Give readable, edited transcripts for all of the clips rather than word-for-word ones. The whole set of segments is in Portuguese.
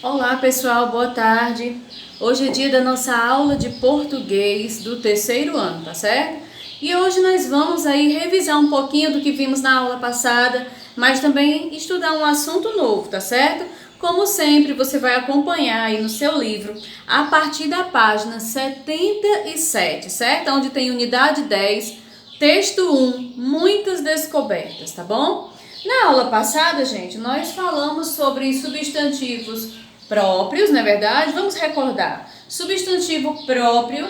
Olá pessoal, boa tarde. Hoje é dia da nossa aula de português do terceiro ano, tá certo? E hoje nós vamos aí revisar um pouquinho do que vimos na aula passada, mas também estudar um assunto novo, tá certo? Como sempre, você vai acompanhar aí no seu livro a partir da página 77, certo? Onde tem unidade 10, texto 1, muitas descobertas, tá bom? Na aula passada, gente, nós falamos sobre substantivos próprios, não é verdade? Vamos recordar. Substantivo próprio,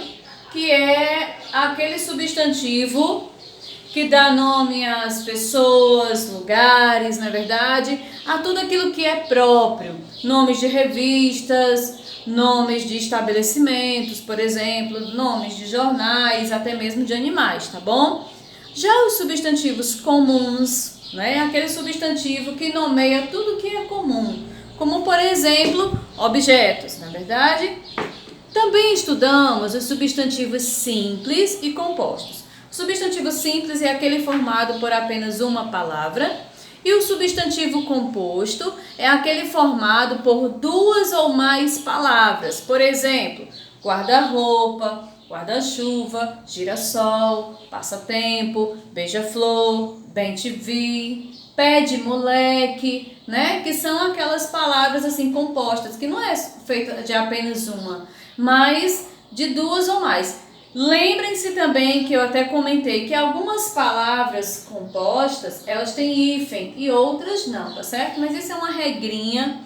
que é aquele substantivo que dá nome às pessoas, lugares, não é verdade? A tudo aquilo que é próprio. Nomes de revistas, nomes de estabelecimentos, por exemplo, nomes de jornais, até mesmo de animais, tá bom? Já os substantivos comuns, né? Aquele substantivo que nomeia tudo que é comum, como por exemplo, objetos, não é verdade? Também estudamos os substantivos simples e compostos. O substantivo simples é aquele formado por apenas uma palavra, e o substantivo composto é aquele formado por duas ou mais palavras. Por exemplo, guarda-roupa, guarda-chuva, girassol, passatempo, beija-flor, bem-te-vi, pé de moleque, né? Que são aquelas palavras assim compostas, que não é feita de apenas uma, mas de duas ou mais. Lembrem-se também que eu até comentei que algumas palavras compostas, elas têm hífen e outras não, tá certo? Mas isso é uma regrinha,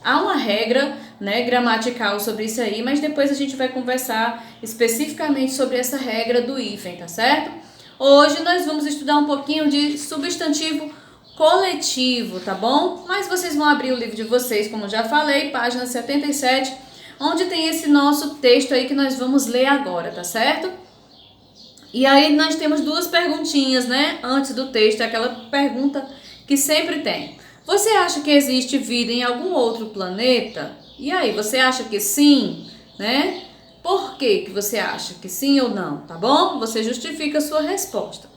há uma regra, né, gramatical sobre isso aí, mas depois a gente vai conversar especificamente sobre essa regra do hífen, tá certo? Hoje nós vamos estudar um pouquinho de substantivo coletivo, tá bom? Mas vocês vão abrir o livro de vocês, como já falei, página 77, onde tem esse nosso texto aí que nós vamos ler agora, tá certo? E aí nós temos duas perguntinhas, né? Antes do texto, aquela pergunta que sempre tem. Você acha que existe vida em algum outro planeta? E aí, você acha que sim, né? Por que você acha que sim ou não, tá bom? Você justifica a sua resposta.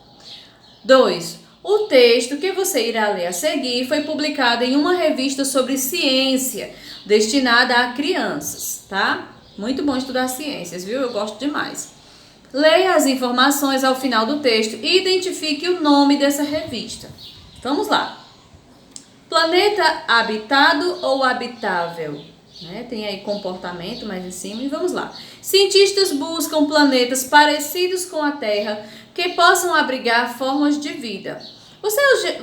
2. O texto que você irá ler a seguir foi publicado em uma revista sobre ciência, destinada a crianças, tá? Muito bom estudar ciências, viu? Eu gosto demais. Leia as informações ao final do texto e identifique o nome dessa revista. Vamos lá. Planeta habitado ou habitável? Né? Tem aí comportamento mais em cima e vamos lá. Cientistas buscam planetas parecidos com a Terra que possam abrigar formas de vida.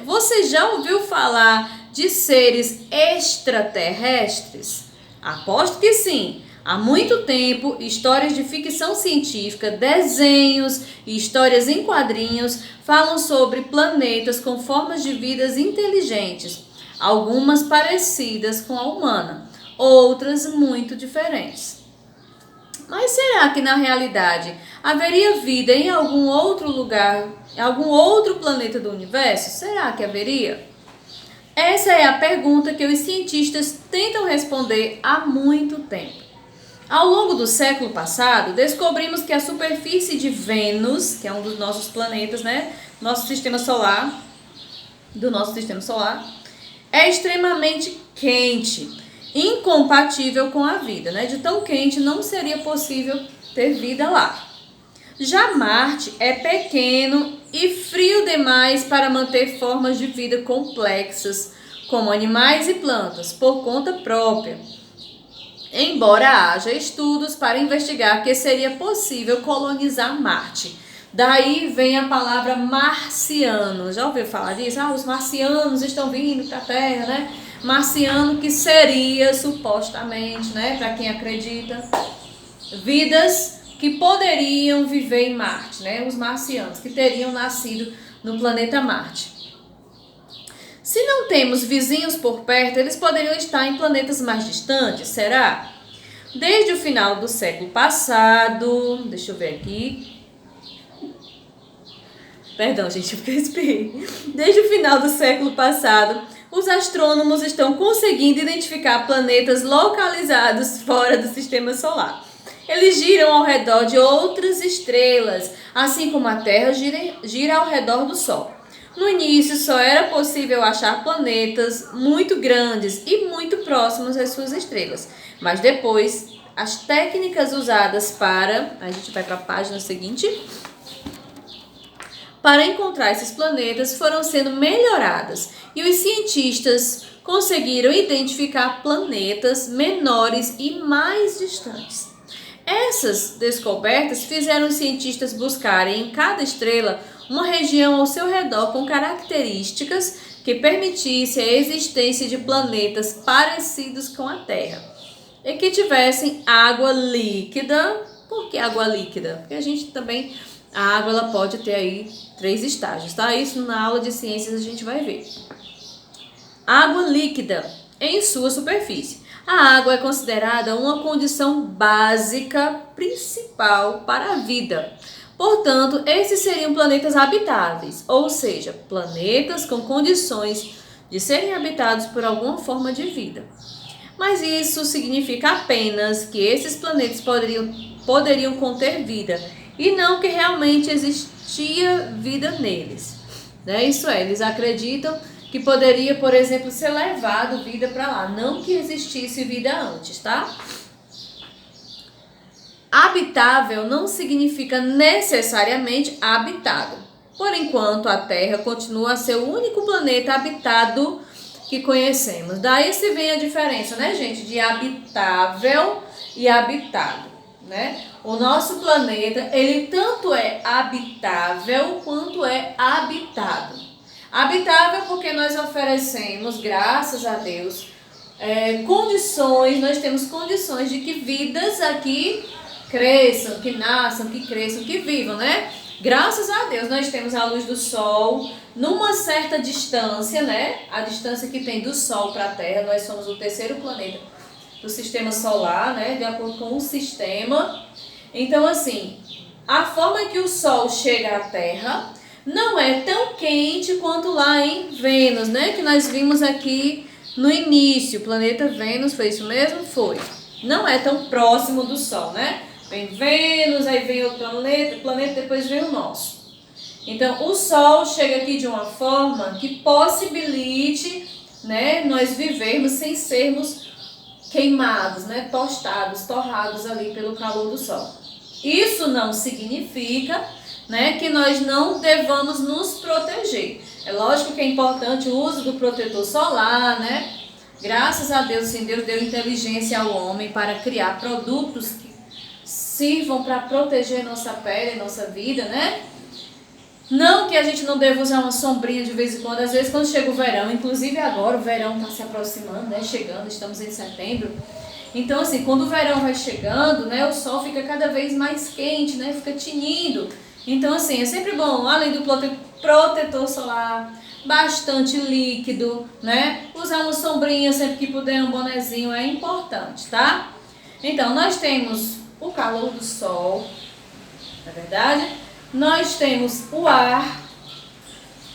Você já ouviu falar de seres extraterrestres? Aposto que sim. Há muito tempo, histórias de ficção científica, desenhos e histórias em quadrinhos falam sobre planetas com formas de vidas inteligentes, algumas parecidas com a humana, outras muito diferentes. Mas será que na realidade haveria vida em algum outro lugar, em algum outro planeta do universo? Será que haveria? Essa é a pergunta que os cientistas tentam responder há muito tempo. Ao longo do século passado, descobrimos que a superfície de Vênus, que é um dos nossos planetas, né, do nosso sistema solar, é extremamente quente, incompatível com a vida, né? De tão quente não seria possível ter vida lá. Já Marte é pequeno e frio demais para manter formas de vida complexas, como animais e plantas, por conta própria. Embora haja estudos para investigar que seria possível colonizar Marte. Daí vem a palavra marciano. Já ouviu falar disso? Os marcianos estão vindo para a Terra, né? Marciano, que seria supostamente, né, para quem acredita, vidas que poderiam viver em Marte, né? Os marcianos que teriam nascido no planeta Marte. Se não temos vizinhos por perto, eles poderiam estar em planetas mais distantes, será? Desde o final do século passado, deixa eu ver aqui. Perdão, gente, porque eu espirrei. Desde o final do século passado, os astrônomos estão conseguindo identificar planetas localizados fora do sistema solar. Eles giram ao redor de outras estrelas, assim como a Terra gira ao redor do Sol. No início, só era possível achar planetas muito grandes e muito próximos às suas estrelas. Mas depois, as técnicas usadas para... A gente vai para a página seguinte. Para encontrar esses planetas foram sendo melhoradas e os cientistas conseguiram identificar planetas menores e mais distantes. Essas descobertas fizeram os cientistas buscarem em cada estrela uma região ao seu redor com características que permitisse a existência de planetas parecidos com a Terra e que tivessem água líquida. Por que água líquida? Porque a gente também, a água ela pode ter aí 3 estágios, tá? Isso na aula de ciências a gente vai ver. Água líquida em sua superfície. A água é considerada uma condição básica principal para a vida. Portanto, esses seriam planetas habitáveis, ou seja, planetas com condições de serem habitados por alguma forma de vida. Mas isso significa apenas que esses planetas poderiam conter vida e não que realmente existia vida neles. Isso é, eles acreditam que poderia, por exemplo, ser levado vida para lá, não que existisse vida antes, tá? Habitável não significa necessariamente habitado. Por enquanto, a Terra continua a ser o único planeta habitado que conhecemos. Daí se vem a diferença, né, gente, de habitável e habitado, né? O nosso planeta, ele tanto é habitável quanto é habitado. Habitável porque nós oferecemos, graças a Deus, condições, nós temos condições de que vidas aqui cresçam, que nasçam, que cresçam, que vivam, né? Graças a Deus nós temos a luz do Sol numa certa distância, né? A distância que tem do Sol para a Terra, nós somos o 3º planeta do Sistema Solar, né? De acordo com o sistema. Então, assim, a forma que o Sol chega à Terra não é tão quente quanto lá em Vênus, né? Que nós vimos aqui no início. O planeta Vênus, foi isso mesmo? Foi. Não é tão próximo do Sol, né? Vem Vênus, aí vem outro planeta, depois vem o nosso. Então, o Sol chega aqui de uma forma que possibilite, né, nós vivermos sem sermos queimados, né, tostados, torrados ali pelo calor do Sol. Isso não significa, né, que nós não devamos nos proteger. É lógico que é importante o uso do protetor solar, né? Graças a Deus, sim, Deus deu inteligência ao homem para criar produtos que sirvam para proteger nossa pele, nossa vida, né? Não que a gente não deva usar uma sombrinha de vez em quando, às vezes quando chega o verão, inclusive agora o verão está se aproximando, né? Chegando, estamos em setembro. Então, assim, quando o verão vai chegando, né? O sol fica cada vez mais quente, né? Fica tinindo. Então, assim, é sempre bom, além do protetor solar, bastante líquido, né? Usar uma sombrinha sempre que puder, um bonezinho é importante, tá? Então, nós temos o calor do sol, não é verdade? Nós temos o ar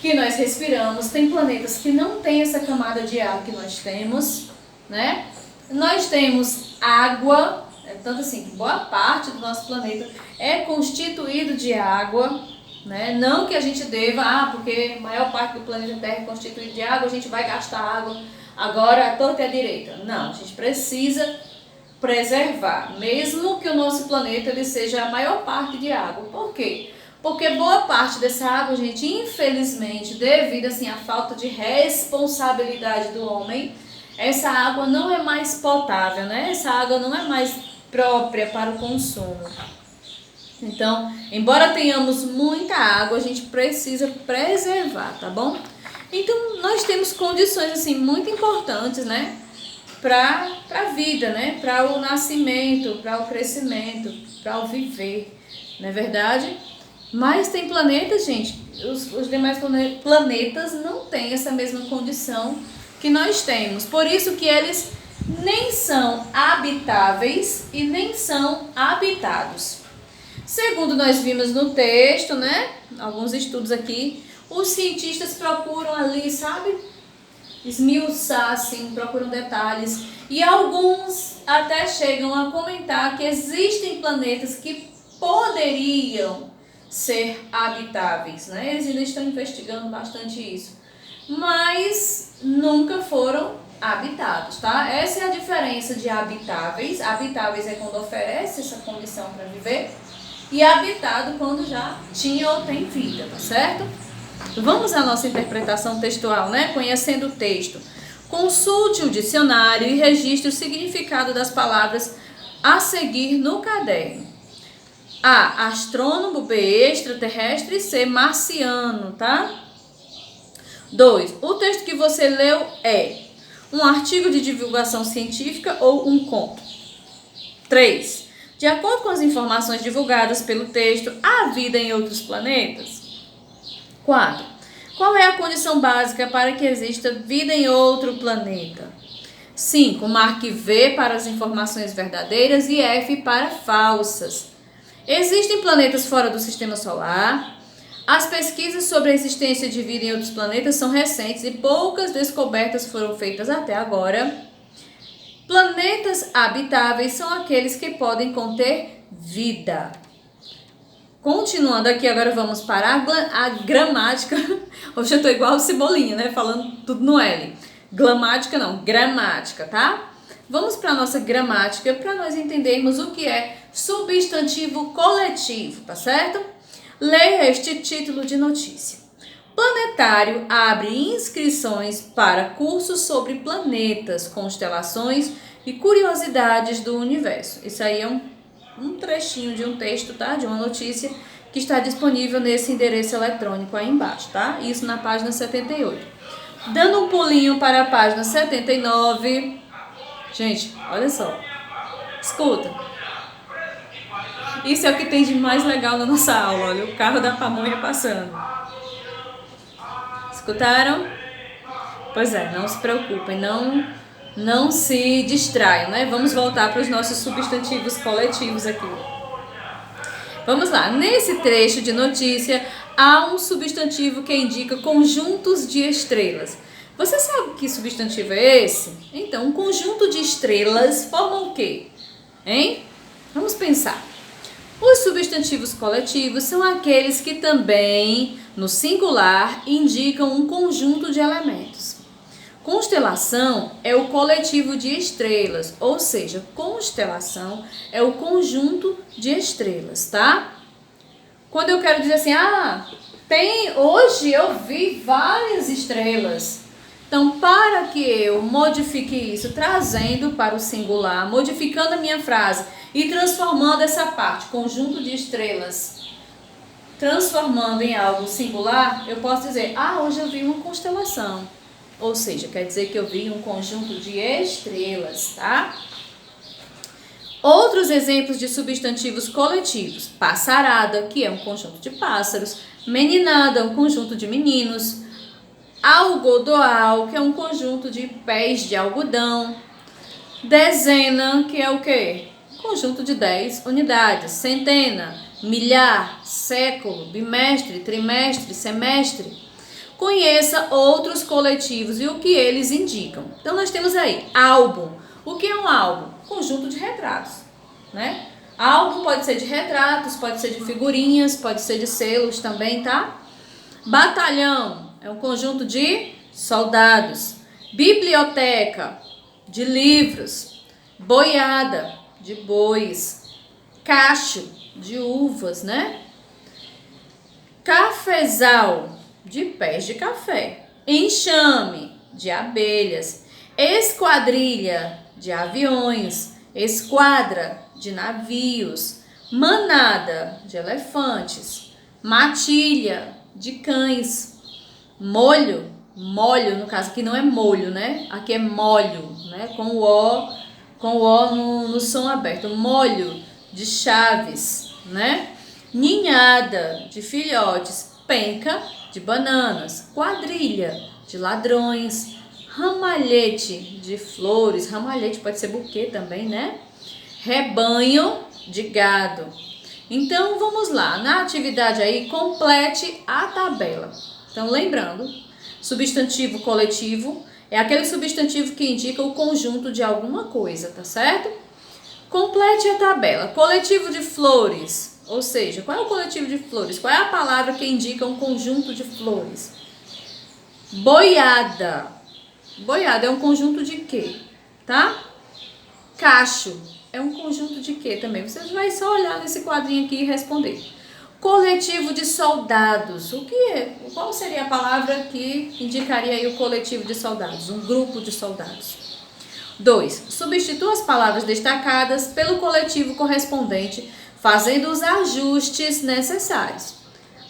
que nós respiramos. Tem planetas que não têm essa camada de ar que nós temos, né? Nós temos água, tanto assim que boa parte do nosso planeta é constituído de água, né? Não que a gente deva, porque a maior parte do planeta Terra é constituído de água, a gente vai gastar água agora à torta e à direita. Não, a gente precisa preservar, mesmo que o nosso planeta ele seja a maior parte de água. Por quê? Porque boa parte dessa água, gente, infelizmente, devido assim à falta de responsabilidade do homem, essa água não é mais potável, né? Essa água não é mais própria para o consumo. Então, embora tenhamos muita água, a gente precisa preservar, tá bom? Então, nós temos condições assim muito importantes, né? Para a vida, né? Para o nascimento, para o crescimento, para o viver, não é verdade? Mas tem planetas, gente, os demais planetas não têm essa mesma condição que nós temos. Por isso que eles nem são habitáveis e nem são habitados. Segundo nós vimos no texto, né? Alguns estudos aqui, os cientistas procuram ali, sabe? Esmiuçar, assim, procuram detalhes. E alguns até chegam a comentar que existem planetas que poderiam ser habitáveis, né? Eles ainda estão investigando bastante isso, mas nunca foram habitados, tá? Essa é a diferença de habitáveis. Habitáveis é quando oferece essa condição para viver, e habitado quando já tinha ou tem vida, tá certo? Vamos à nossa interpretação textual, né? Conhecendo o texto. Consulte o dicionário e registre o significado das palavras a seguir no caderno. A, astrônomo. B, extraterrestre. C, marciano, tá? 2. O texto que você leu é um artigo de divulgação científica ou um conto? 3. De acordo com as informações divulgadas pelo texto, há vida em outros planetas? 4. Qual é a condição básica para que exista vida em outro planeta? 5. Marque V para as informações verdadeiras e F para falsas. Existem planetas fora do sistema solar? As pesquisas sobre a existência de vida em outros planetas são recentes e poucas descobertas foram feitas até agora. Planetas habitáveis são aqueles que podem conter vida. Continuando aqui, agora vamos para a gramática. Hoje eu tô igual o Cebolinha, né? Falando tudo no L. Gramática não, gramática, tá? Vamos para a nossa gramática para nós entendermos o que é substantivo coletivo, tá certo? Leia este título de notícia. Planetário abre inscrições para cursos sobre planetas, constelações e curiosidades do universo. Isso aí é um trechinho de um texto, tá? De uma notícia que está disponível nesse endereço eletrônico aí embaixo, tá? Isso na página 78. Dando um pulinho para a página 79. Gente, olha só. Escuta. Isso é o que tem de mais legal na nossa aula. Olha, o carro da pamonha passando. Escutaram? Pois é, não se preocupem, não se distraiam, né? Vamos voltar para os nossos substantivos coletivos aqui. Vamos lá, nesse trecho de notícia há um substantivo que indica conjuntos de estrelas. Você sabe que substantivo é esse? Então, um conjunto de estrelas formam o quê? Hein? Vamos pensar. Os substantivos coletivos são aqueles que também, no singular, indicam um conjunto de elementos. Constelação é o coletivo de estrelas, ou seja, constelação é o conjunto de estrelas, tá? Quando eu quero dizer assim, hoje eu vi várias estrelas. Então, para que eu modifique isso, trazendo para o singular, modificando a minha frase e transformando essa parte, conjunto de estrelas, transformando em algo singular, eu posso dizer, hoje eu vi uma constelação. Ou seja, quer dizer que eu vi um conjunto de estrelas, tá? Outros exemplos de substantivos coletivos. Passarada, que é um conjunto de pássaros. Meninada, um conjunto de meninos. Algodoal, que é um conjunto de pés de algodão. Dezena, que é o quê? Conjunto de 10 unidades. Centena, milhar, século, bimestre, trimestre, semestre. Conheça outros coletivos e o que eles indicam. Então, nós temos aí álbum. O que é um álbum? Conjunto de retratos, né? Álbum pode ser de retratos, pode ser de figurinhas, pode ser de selos também, tá? Batalhão é um conjunto de soldados. Biblioteca, de livros. Boiada, de bois. Cacho, de uvas, né? Cafezal, de pés de café. Enxame, de abelhas. Esquadrilha, de aviões. Esquadra, de navios. Manada, de elefantes. Matilha, de cães. Molho, no caso aqui não é molho, né? Aqui é molho, né? Com o O no som aberto. Molho, de chaves, né? Ninhada, de filhotes. Penca, de bananas. Quadrilha, de ladrões. Ramalhete, de flores. Ramalhete pode ser buquê também, né? Rebanho, de gado. Então, vamos lá. Na atividade aí, complete a tabela. Então, lembrando, substantivo coletivo é aquele substantivo que indica o conjunto de alguma coisa, tá certo? Complete a tabela. Coletivo de flores. Ou seja, qual é o coletivo de flores? Qual é a palavra que indica um conjunto de flores? Boiada. Boiada é um conjunto de quê? Tá? Cacho é um conjunto de quê também? Você vai só olhar nesse quadrinho aqui e responder. Coletivo de soldados. O que é? Qual seria a palavra que indicaria aí o coletivo de soldados? Um grupo de soldados. 2. Substitua as palavras destacadas pelo coletivo correspondente, fazendo os ajustes necessários.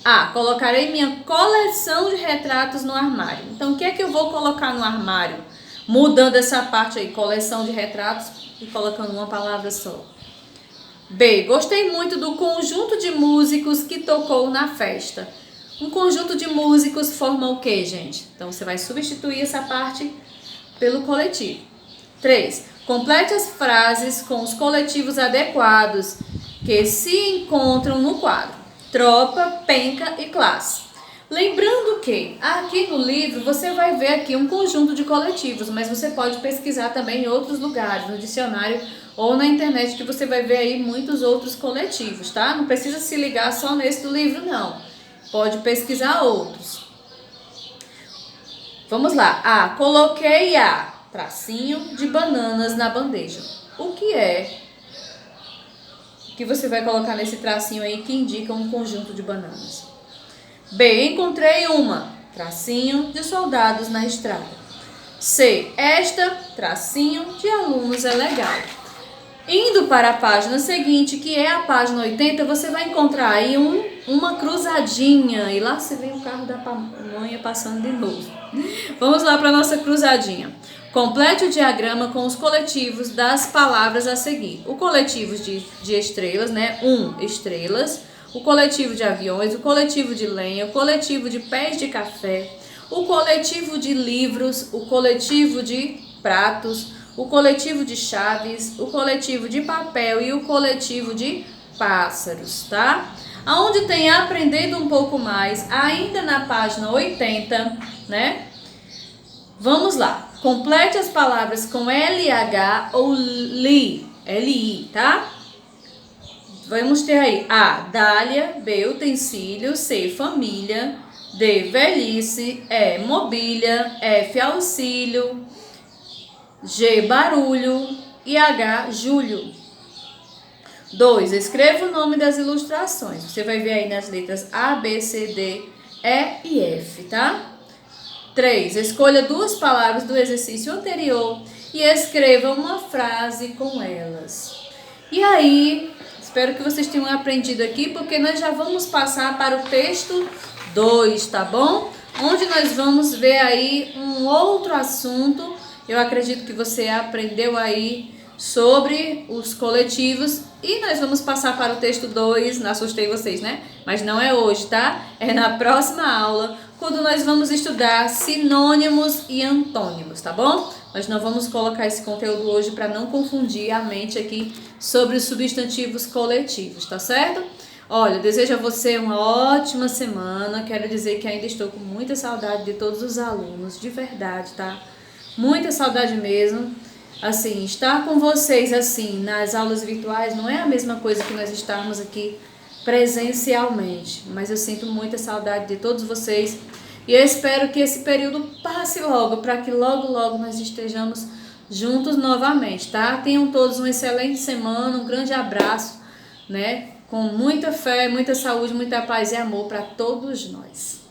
A. Colocarei minha coleção de retratos no armário. Então, o que é que eu vou colocar no armário? Mudando essa parte aí, coleção de retratos, e colocando uma palavra só. B. Gostei muito do conjunto de músicos que tocou na festa. Um conjunto de músicos forma o quê, gente? Então, você vai substituir essa parte pelo coletivo. 3. Complete as frases com os coletivos adequados que se encontram no quadro. Tropa, penca e classe. Lembrando que aqui no livro você vai ver aqui um conjunto de coletivos, mas você pode pesquisar também em outros lugares, no dicionário ou na internet, que você vai ver aí muitos outros coletivos, tá? Não precisa se ligar só nesse do livro, não. Pode pesquisar outros. Vamos lá. A. Coloquei a tracinho de bananas na bandeja. O que é que você vai colocar nesse tracinho aí que indica um conjunto de bananas? B. Encontrei uma, tracinho de soldados na estrada. C. Esta, tracinho de alunos é legal. Indo para a página seguinte, que é a página 80, você vai encontrar aí uma cruzadinha. E lá você vê o carro da pamonha passando de novo. Vamos lá para a nossa cruzadinha. Complete o diagrama com os coletivos das palavras a seguir. O coletivo de estrelas, né? Estrelas. O coletivo de aviões, o coletivo de lenha, o coletivo de pés de café, o coletivo de livros, o coletivo de pratos, o coletivo de chaves, o coletivo de papel e o coletivo de pássaros, tá? Aonde tem aprendendo um pouco mais, ainda na página 80, né? Vamos lá. Complete as palavras com LH ou LI, tá? Vamos ter aí A, dália, B, utensílio, C, família, D, velhice, E, mobília, F, auxílio, G, barulho e H, julho. 2. Escreva o nome das ilustrações. Você vai ver aí nas letras A, B, C, D, E e F, tá? 3. Escolha 2 palavras do exercício anterior e escreva uma frase com elas. E aí, espero que vocês tenham aprendido aqui, porque nós já vamos passar para o texto 2, tá bom? Onde nós vamos ver aí um outro assunto. Eu acredito que você aprendeu aí sobre os coletivos e nós vamos passar para o texto 2. Não assustei vocês, né? Mas não é hoje, tá? É na próxima aula, quando nós vamos estudar sinônimos e antônimos, tá bom? Nós não vamos colocar esse conteúdo hoje para não confundir a mente aqui sobre os substantivos coletivos, tá certo? Olha, desejo a você uma ótima semana. Quero dizer que ainda estou com muita saudade de todos os alunos, de verdade, tá? Muita saudade mesmo. Assim, estar com vocês assim nas aulas virtuais não é a mesma coisa que nós estarmos aqui presencialmente, mas eu sinto muita saudade de todos vocês e eu espero que esse período passe logo, para que logo nós estejamos juntos novamente, tá? Tenham todos uma excelente semana, um grande abraço, né? Com muita fé, muita saúde, muita paz e amor para todos nós.